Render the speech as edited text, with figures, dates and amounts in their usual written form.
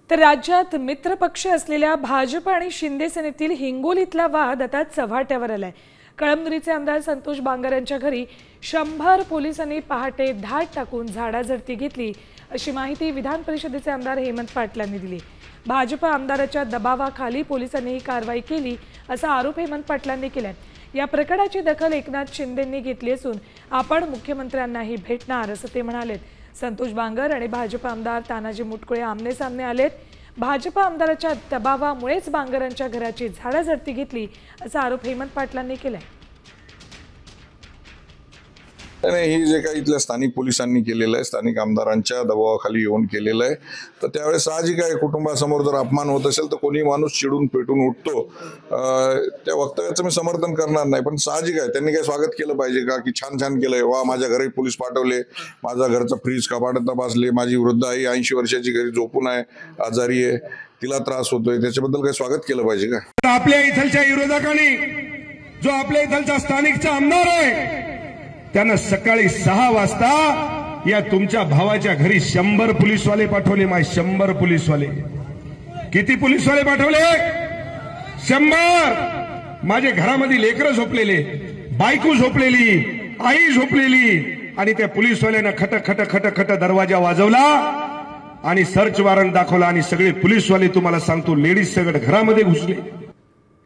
तर राज्यात मित्रपक्ष असलेल्या भाजप आणि शिंदे सेनेतील हिंगोलीतला वाद आता चव्हाट्यावर आलाय। कळमनुरीचे आमदार संतोष बांगर यांच्या घरी 100 पोलिसांनी पहाटे धाड टाकून झाडाझडती घेतली, अशी माहिती विधान परिषदेचे आमदार हेमंत पाटील यांनी दिली। भाजप आमदाराच्या दबावाखाली पोलिसांनी ही कारवाई केली, असा आरोप हेमंत पाटलांनी केलाय। या प्रकरणाची दखल एकनाथ शिंदेंनी घेतली असून आपण मुख्यमंत्र्यांनाही भेटणार, असं ते म्हणाले। संतोष बांगर आणि भाजप आमदार तानाजी मुटकुळे आमने सामने आलेत। भाजप आमदाराच्या दबावामुळेच बांगरांच्या घराची झाडाझडती घेतली, असा आरोप हेमंत पाटलांनी केलाय। ही जे काही इथल्या स्थानिक पोलिसांनी केलेलं आहे, स्थानिक आमदारांच्या दबावाखाली येऊन केलेलं आहे, तर त्यावेळेस साहजिक आहे कुटुंबासमोर जर अपमान होत असेल तर कोणी माणूस चिडून पेटून उठतो। त्या वक्तव्याचं मी समर्थन करणार नाही, पण साहजिक आहे त्यांनी काय स्वागत केलं पाहिजे का की छान छान केलंय, वा माझ्या घरी पोलीस पाठवले, माझा घरचा फ्रीज कपाट तपासले, माझी वृद्ध आई 80 वर्षाची घरी झोपून आहे, आजारी आहे, तिला त्रास होतोय, त्याच्याबद्दल काय स्वागत केलं पाहिजे का? आपल्या इथलच्या विरोधकांनी जो आपल्या इथलचा स्थानिकचा आमदार आहे त्यानं सकाळी 6 वाजता या तुमच्या भावाच्या घरी 100 पोलीसवाले पाठवले। 100 पोलीसवाले, किती पोलीसवाले पाठवले? 100। माझे घरामध्ये लेकरं झोपलेले, बायको झोपलेली, आई झोपलेली, आणि त्या पोलीसवाल्यानं खट खट खट खट दरवाजा वाजवला आणि सर्च वॉरंट दाखवला आणि सगळे पोलीसवाले, तुम्हाला सांगतो लेडीज सगळं घरामध्ये घुसले।